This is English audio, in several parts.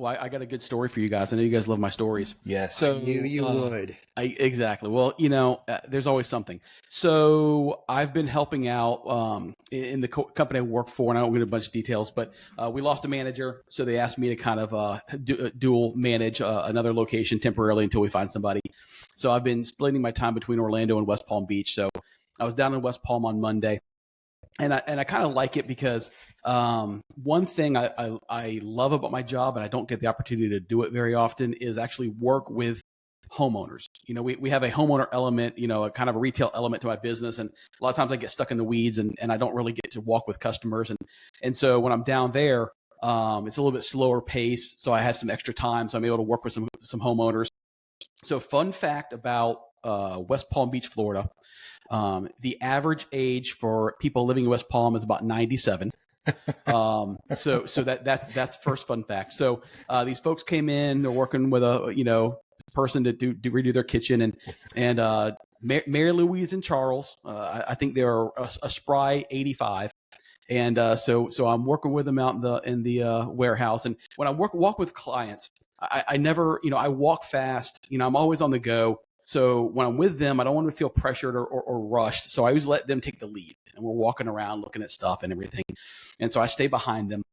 Well, I got a good story for you guys. I know you guys love my stories. Yes. So You would. Exactly. Well, there's always something. So I've been helping out in the company I work for, and I don't get a bunch of details, but we lost a manager. So they asked me to kind of dual manage another location temporarily until we find somebody. So I've been splitting my time between Orlando and West Palm Beach. So I was down in West Palm on Monday. And I kind of like it because one thing I love about my job, and I don't get the opportunity to do it very often, is actually work with homeowners. We have a homeowner element, a kind of a retail element to my business. And a lot of times I get stuck in the weeds and I don't really get to walk with customers. And so when I'm down there, it's a little bit slower pace. So I have some extra time. So I'm able to work with some homeowners. So fun fact about West Palm Beach, Florida. The average age for people living in West Palm is about 97. So that's first fun fact. So these folks came in, they're working with a person to redo their kitchen, and Mary Louise and Charles, I think they're a spry 85. And so I'm working with them out in the warehouse. And when I walk with clients, I never, I walk fast. I'm always on the go. So when I'm with them, I don't want to feel pressured or rushed. So I always let them take the lead, and we're walking around looking at stuff and everything. And so I stay behind them.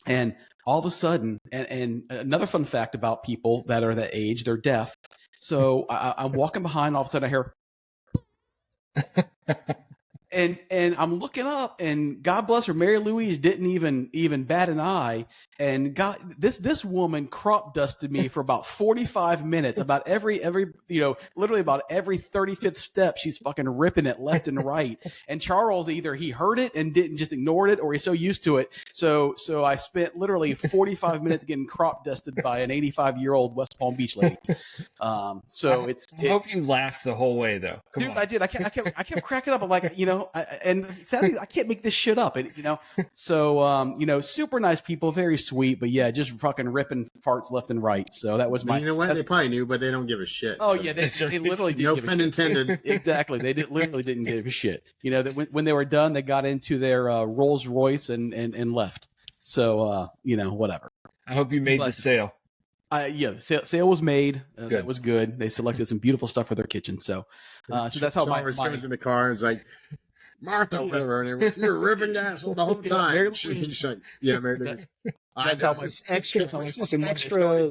And all of a sudden, and another fun fact about people that are that age, they're deaf. So I'm walking behind, all of a sudden I hear, and I'm looking up, and God bless her, Mary Louise didn't even bat an eye. And this woman crop dusted me for about 45 minutes, about every literally about every 35th step. She's fucking ripping it left and right. And Charles, either he heard it and didn't, just ignored it, or he's so used to it. So I spent literally 45 minutes getting crop dusted by an 85-year-old West Palm Beach lady. So I hope you laughed the whole way though. Come on. I did. I kept cracking up. I'm like, and sadly I can't make this shit up. And so super nice people, very sweet, but yeah, just fucking ripping farts left and right. So that was my. You know what? They probably knew, but they don't give a shit. Oh so. yeah, they literally didn't. No give a pun shit. intended. Exactly, they literally didn't give a shit. That when they were done, they got into their Rolls Royce and left. So whatever. I hope you made the sale. Sale was made. That was good. They selected some beautiful stuff for their kitchen. So that's how Charles goes in the car and is like, Martha, whatever, and it was, you're ripping asshole the whole time. Mary She's like, yeah, Mary Louise. That's how much extra. Some extra.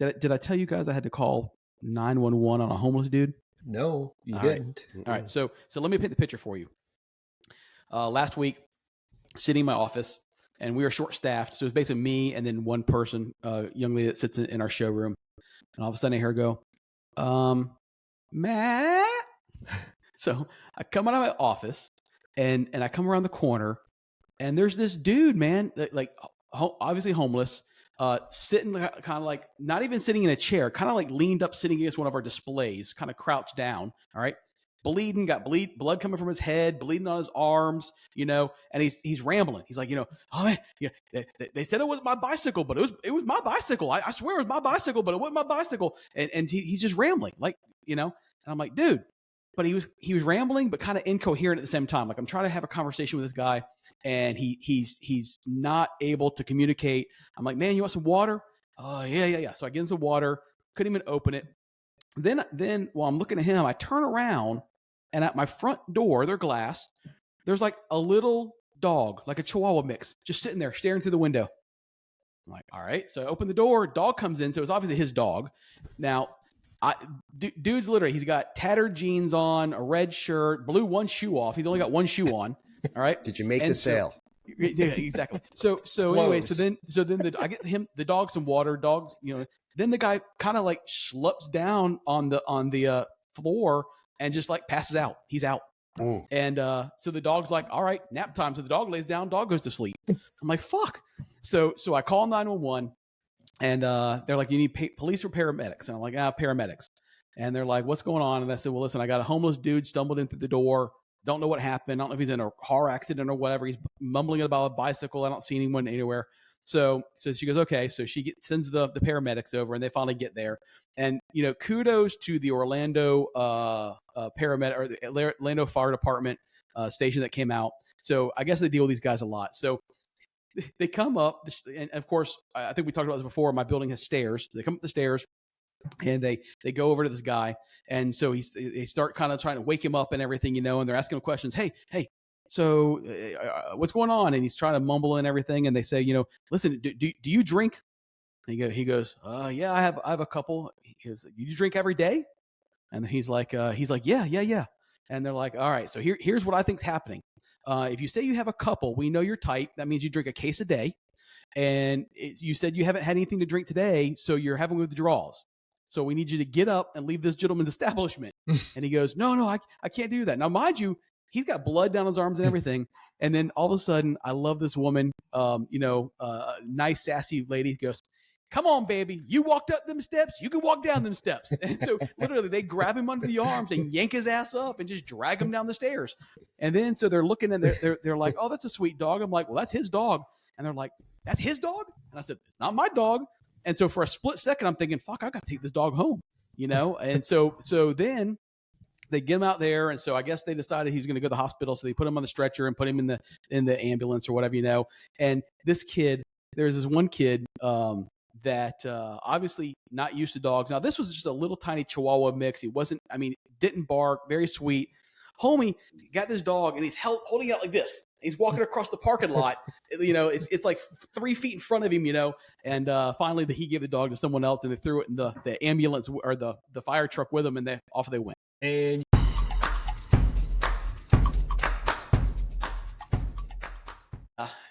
Did I tell you guys I had to call 911 on a homeless dude? No, you All didn't. All right. So let me paint the picture for you. Last week, sitting in my office, and we were short staffed. So it was basically me and then one person, young lady that sits in our showroom. And all of a sudden I hear her go, Matt. So I come out of my office and I come around the corner, and there's this dude, man, like obviously homeless, sitting kind of like, not even sitting in a chair, kind of like leaned up, sitting against one of our displays, kind of crouched down. All right. Bleeding, got blood coming from his head, bleeding on his arms, and he's rambling. He's like, oh man, they said it was my bicycle, but it was my bicycle. I swear it was my bicycle, but it wasn't my bicycle. And he's just rambling, like, and I'm like, dude, but he was rambling, but kind of incoherent at the same time. Like, I'm trying to have a conversation with this guy, and he's not able to communicate. I'm like, man, you want some water? Yeah. So I get him some water, couldn't even open it. Then while I'm looking at him, I turn around. And at my front door, their glass, there's like a little dog, like a Chihuahua mix, just sitting there staring through the window. I'm like, all right. So I open the door, dog comes in. So it's obviously his dog. Now, dude's literally, he's got tattered jeans on, a red shirt, blew one shoe off. He's only got one shoe on. All right. Did you make the sale? Yeah, exactly. So anyway, so then I get him, the dog, some water, dogs, then the guy kind of like schlups down on the floor and just like passes out. He's out. Ooh. And so the dog's like, all right, nap time. So the dog lays down, dog goes to sleep. I'm like, fuck. So I call 911, and they're like, you need police or paramedics? And I'm like, paramedics. And they're like, what's going on? And I said, well, listen, I got a homeless dude stumbled in through the door. Don't know what happened. I don't know if he's in a car accident or whatever. He's mumbling about a bicycle. I don't see anyone anywhere. So she goes, okay. So she sends the paramedics over, and they finally get there. And, kudos to the Orlando paramedic, or the Orlando Fire Department. station that came out. So I guess they deal with these guys a lot. So they come up, and of course, I think we talked about this before. My building has stairs. They come up the stairs, and they go over to this guy, and so they start kind of trying to wake him up and everything, and they're asking him questions. Hey, so what's going on? And he's trying to mumble and everything, and they say, listen, do you drink? And he goes, yeah, I have a couple. He goes, you drink every day? And he's like, yeah. And they're like, all right, so here's what I think's happening. If you say you have a couple, we know your type. That means you drink a case a day. And you said you haven't had anything to drink today, so you're having withdrawals. So we need you to get up and leave this gentleman's establishment. And he goes, no, I can't do that. Now, mind you, he's got blood down his arms and everything. And then all of a sudden, I love this woman, nice, sassy lady goes, come on, baby. You walked up them steps. You can walk down them steps. And so literally they grab him under the arms and yank his ass up and just drag him down the stairs. And then so they're looking and they're like, oh, that's a sweet dog. I'm like, well, that's his dog. And they're like, that's his dog? And I said, it's not my dog. And so for a split second, I'm thinking, fuck, I got to take this dog home, And so then they get him out there. And so I guess they decided he's going to go to the hospital. So they put him on the stretcher and put him in the ambulance or whatever, And this kid, there's this one kid, that obviously not used to dogs. Now, this was just a little tiny Chihuahua mix. He didn't bark, very sweet. Homie got this dog, and he's holding it out like this. He's walking across the parking lot. It's like 3 feet in front of him, And finally, he gave the dog to someone else, and they threw it in the ambulance or the fire truck with him, and off they went. And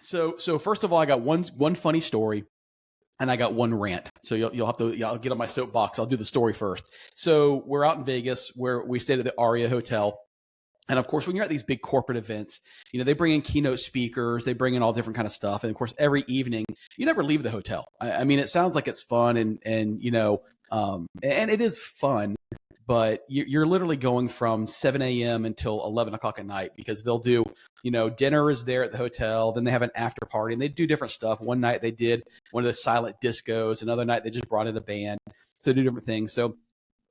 so first of all, I got one funny story. And I got one rant. So you'll have to, I'll get on my soapbox. I'll do the story first. So we're out in Vegas where we stayed at the Aria Hotel. And of course, when you're at these big corporate events, they bring in keynote speakers, they bring in all different kind of stuff. And of course, every evening, you never leave the hotel. I mean, it sounds like it's fun and it is fun, but you're literally going from 7 a.m. until 11 o'clock at night because they'll do, dinner is there at the hotel. Then they have an after party and they do different stuff. One night they did one of the silent discos. Another night they just brought in a band. So they do different things. So,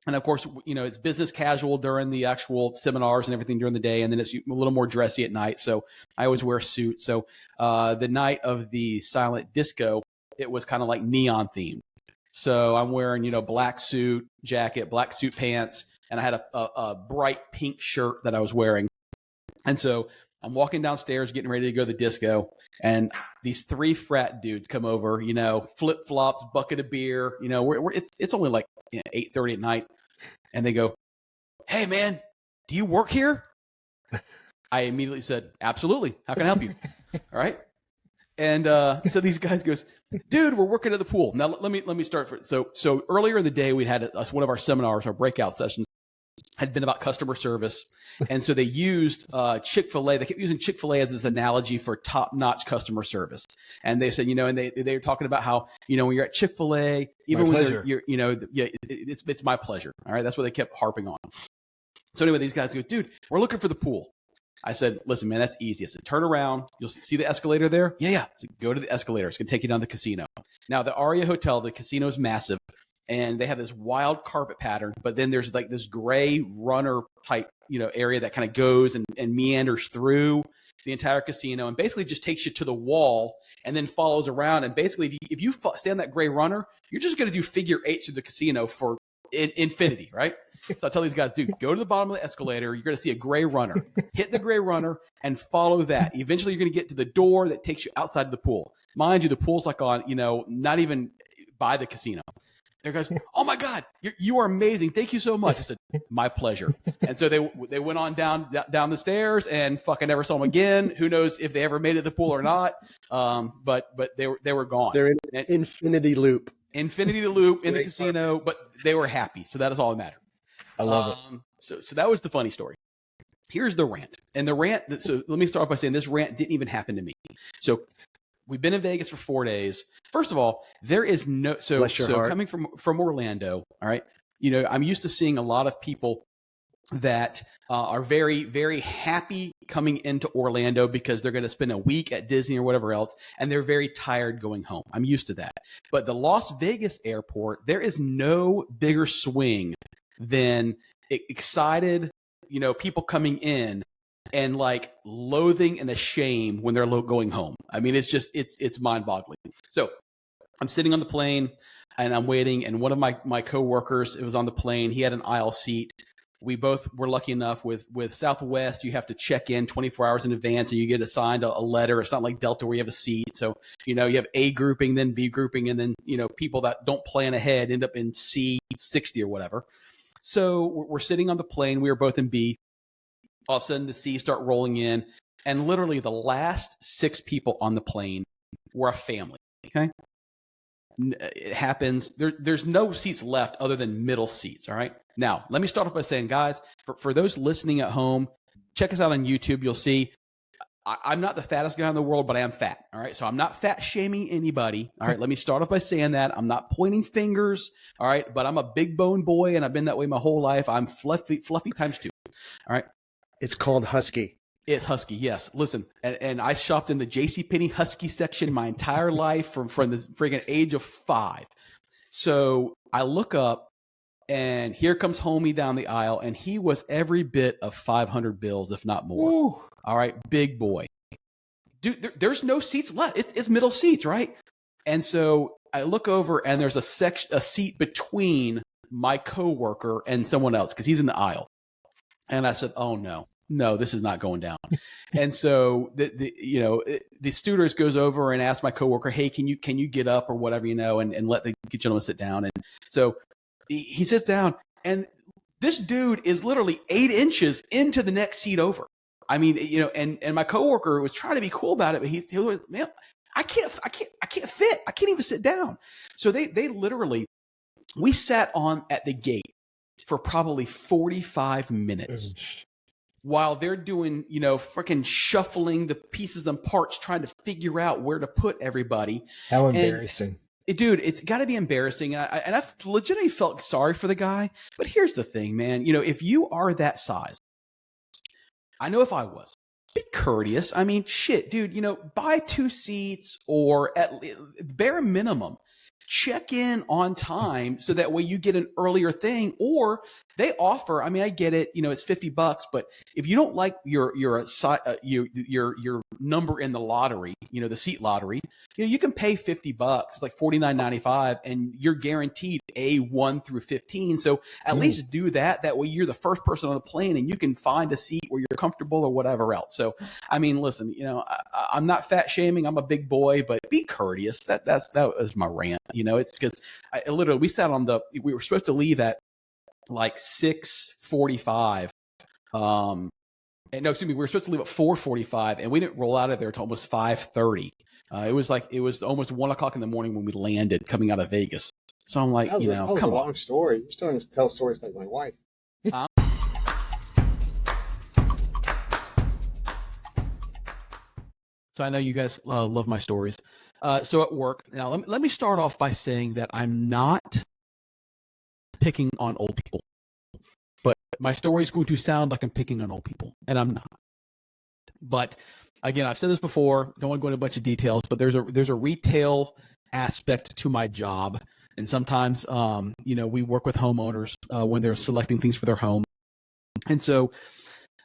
and of course, it's business casual during the actual seminars and everything during the day. And then it's a little more dressy at night. So I always wear a suit. So the night of the silent disco, it was kind of like neon themed. So I'm wearing, black suit jacket, black suit pants, and I had a bright pink shirt that I was wearing. And so I'm walking downstairs, getting ready to go to the disco, and these 3 frat dudes come over, flip flops, bucket of beer, it's only like 8:30 at night, and they go, "Hey man, do you work here?" I immediately said, "Absolutely. How can I help you?" All right. And so these guys goes, dude, we're working at the pool. Now let me start. So earlier in the day, we had one of our seminars, our breakout sessions had been about customer service. And so they used Chick-fil-A. They kept using Chick-fil-A as this analogy for top-notch customer service. And they said, and they were talking about how, when you're at Chick-fil-A, even when you're it's my pleasure. All right. That's what they kept harping on. So anyway, these guys go, dude, we're looking for the pool. I said, listen, man, that's easy. I said, turn around. You'll see the escalator there? Yeah. So go to the escalator. It's going to take you down to the casino. Now, the Aria Hotel, the casino is massive, and they have this wild carpet pattern, but then there's like this gray runner type, area that kind of goes and meanders through the entire casino and basically just takes you to the wall and then follows around. And basically, if you stay on that gray runner, you're just going to do figure 8 through the casino for infinity, right? So I tell these guys, dude, go to the bottom of the escalator. You're going to see a gray runner. Hit the gray runner and follow that. Eventually, you're going to get to the door that takes you outside of the pool. Mind you, the pool's like on, not even by the casino. There goes, oh my God, you are amazing. Thank you so much. I said, my pleasure. And so they went on down the stairs and fucking never saw them again. Who knows if they ever made it to the pool or not? But they were gone. They're in infinity loop. Infinity loop in the casino, but they were happy. So that is all that mattered. I love it. So that was the funny story. Here's the rant. And the rant, so let me start off by saying this rant didn't even happen to me. So we've been in Vegas for 4 days. First of all, there is no, so coming from Orlando, all right, I'm used to seeing a lot of people that are very, very happy coming into Orlando because they're going to spend a week at Disney or whatever else, and they're very tired going home. I'm used to that. But the Las Vegas airport, there is no bigger swing than excited, people coming in and like loathing and a shame when they're going home. I mean, it's mind boggling. So I'm sitting on the plane and I'm waiting, and one of my coworkers, it was on the plane. He had an aisle seat. We both were lucky enough with Southwest. You have to check in 24 hours in advance, and you get assigned a letter. It's not like Delta where you have a seat. So, you have A grouping, then B grouping, and then, people that don't plan ahead end up in C 60 or whatever. So we're sitting on the plane. We were both in B. All of a sudden, the C's start rolling in, and literally the last 6 people on the plane were a family. Okay. It happens. There's no seats left other than middle seats. All right. Now, let me start off by saying, guys, for those listening at home, check us out on YouTube. You'll see I'm not the fattest guy in the world, but I am fat. All right. So I'm not fat shaming anybody. All right. Let me start off by saying that. I'm not pointing fingers. All right. But I'm a big bone boy, and I've been that way my whole life. I'm fluffy times 2. All right. It's called Husky. It's Husky, yes. Listen, and I shopped in the JCPenney Husky section my entire life from the friggin' age of 5. So I look up, and here comes homie down the aisle, and he was every bit of 500 bills, if not more. Ooh. All right, big boy. Dude, there's no seats left. It's middle seats, right? And so I look over, and there's a seat between my coworker and someone else because he's in the aisle. And I said, oh, no, this is not going down. And so the stewardess goes over and asks my coworker, hey, can you get up or whatever, and let the gentleman sit down. And so he sits down, and this dude is literally 8 inches into the next seat over. I mean, and my coworker was trying to be cool about it, but he was, man, I can't fit. I can't even sit down. So they literally, we sat at the gate for probably 45 minutes. While they're doing, freaking shuffling the pieces and parts, trying to figure out where to put everybody. How embarrassing. Dude, it's got to be embarrassing. And I've legitimately felt sorry for the guy. But here's the thing, man. If you are that size, I know if I was, be courteous. I mean, shit, dude, buy 2 seats, or at bare minimum, check in on time so that way you get an earlier thing. Or they offer, I mean, I get it, it's $50, but if you don't like your number in the lottery, the seat lottery, you can pay $50. It's like $49.95, and you're guaranteed A1 through 15. So at least do that. That way you're the first person on the plane, and you can find a seat where you're comfortable or whatever else. So, I mean, listen, I'm not fat shaming. I'm a big boy, but be courteous. That was my rant. It's because we were supposed to leave at like 6:45. We were supposed to leave at 4:45, and we didn't roll out of there until almost 5:30. It was almost 1 o'clock in the morning when we landed coming out of Vegas. So I'm like, that was come a on. long story. You're starting to tell stories like my wife. So I know you guys love my stories. So at work, now let me start off by saying that I'm not picking on old people, but my story is going to sound like I'm picking on old people, and I'm not. But again, I've said this before. Don't want to go into a bunch of details, but there's a retail aspect to my job, and sometimes we work with homeowners when they're selecting things for their home, and so.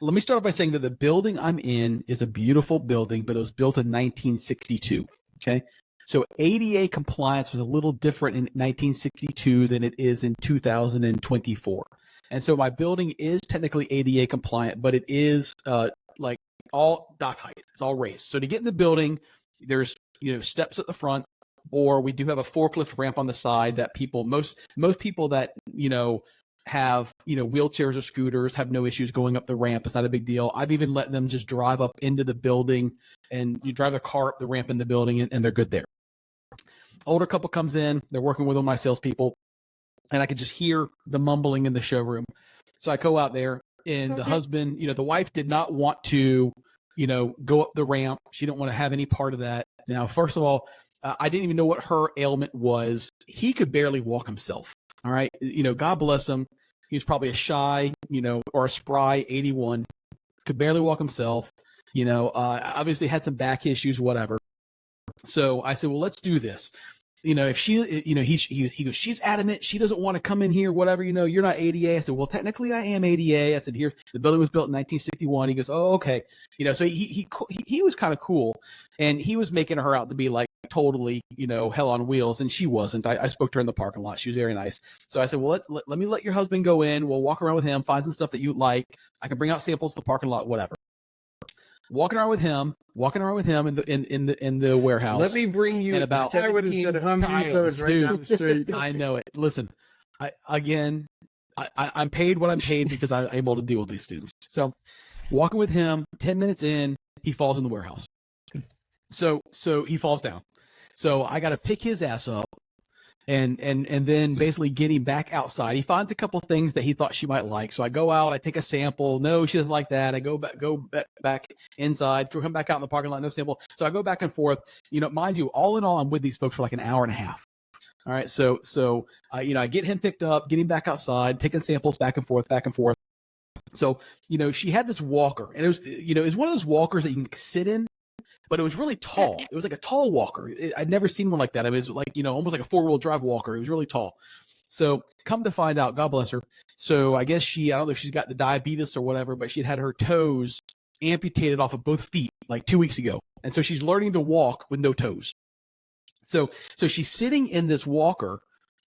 Let me start off by saying that the building I'm in is a beautiful building, but it was built in 1962. Okay. So ADA compliance was a little different in 1962 than it is in 2024. And so my building is technically ADA compliant, but it is like all dock height. It's all raised. So to get in the building, there's steps at the front, or we do have a forklift ramp on the side that most people that have wheelchairs or scooters have no issues going up the ramp. It's not a big deal. I've even let them just drive up into the building, and you drive their car up the ramp in the building, and they're good there. Older couple comes in, they're working with one of my salespeople, and I could just hear the mumbling in the showroom. So I go out there, and the husband, the wife did not want to, go up the ramp. She didn't want to have any part of that. Now, first of all, I didn't even know what her ailment was. He could barely walk himself. All right. God bless him. He was probably a shy, or a spry 81, could barely walk himself, obviously had some back issues, whatever. So I said, well, let's do this. if she, he goes, she's adamant. She doesn't want to come in here, whatever, you're not ADA. I said, well, technically I am ADA. I said, here, the building was built in 1961. He goes, oh, okay. So he was kind of cool, and he was making her out to be like totally, hell on wheels. And she wasn't. I spoke to her in the parking lot. She was very nice. So I said, well, let me let your husband go in. We'll walk around with him, find some stuff that you like. I can bring out samples to the parking lot, whatever. Walking around with him in the warehouse. Let me bring you about. I would have said Home Depot's right down the street. I know it. Listen, I'm paid what I'm paid because I'm able to deal with these students. So, walking with him, 10 minutes in, he falls in the warehouse. So he falls down. So I got to pick his ass up. And then basically get him back outside. He finds a couple things that he thought she might like. So I go out, I take a sample. No, she doesn't like that. I go back inside, come back out in the parking lot, no sample. So I go back and forth. Mind you, all in all, I'm with these folks for like an hour and a half. All right. So I get him picked up, get him back outside, taking samples back and forth. So, she had this walker, and it was one of those walkers that you can sit in. But it was really tall. It was like a tall walker. I'd never seen one like that. I mean, it was like, almost like a 4-wheel drive walker. It was really tall. So come to find out, God bless her. So I guess I don't know if she's got the diabetes or whatever, but she'd had her toes amputated off of both feet like 2 weeks ago. And so she's learning to walk with no toes. So she's sitting in this walker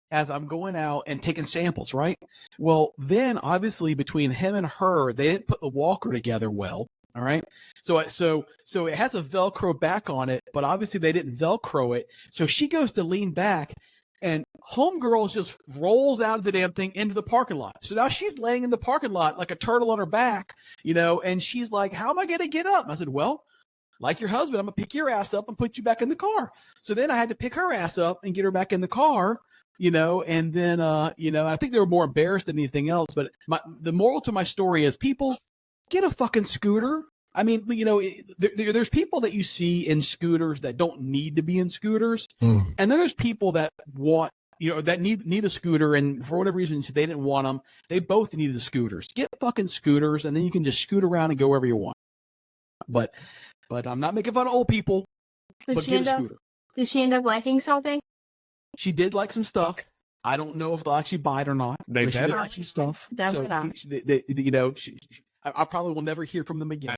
as I'm going out and taking samples, right? Well, then obviously between him and her, they didn't put the walker together well. All right. So it has a Velcro back on it, but obviously they didn't Velcro it. So she goes to lean back, and homegirl just rolls out of the damn thing into the parking lot. So now she's laying in the parking lot like a turtle on her back, and she's like, how am I going to get up? And I said, well, like your husband, I'm going to pick your ass up and put you back in the car. So then I had to pick her ass up and get her back in the car, and then, I think they were more embarrassed than anything else. But the moral to my story is, people, get a fucking scooter. I mean, there's people that you see in scooters that don't need to be in scooters. And then there's people that want, that need a scooter, and for whatever reason, they didn't want them. They both needed the scooters. Get fucking scooters, and then you can just scoot around and go wherever you want. But I'm not making fun of old people. But get a scooter. Did she end up liking something? She did like some stuff. I don't know if they'll actually buy it or not. They but she better. did like some stuff. Definitely not. I probably will never hear from them again.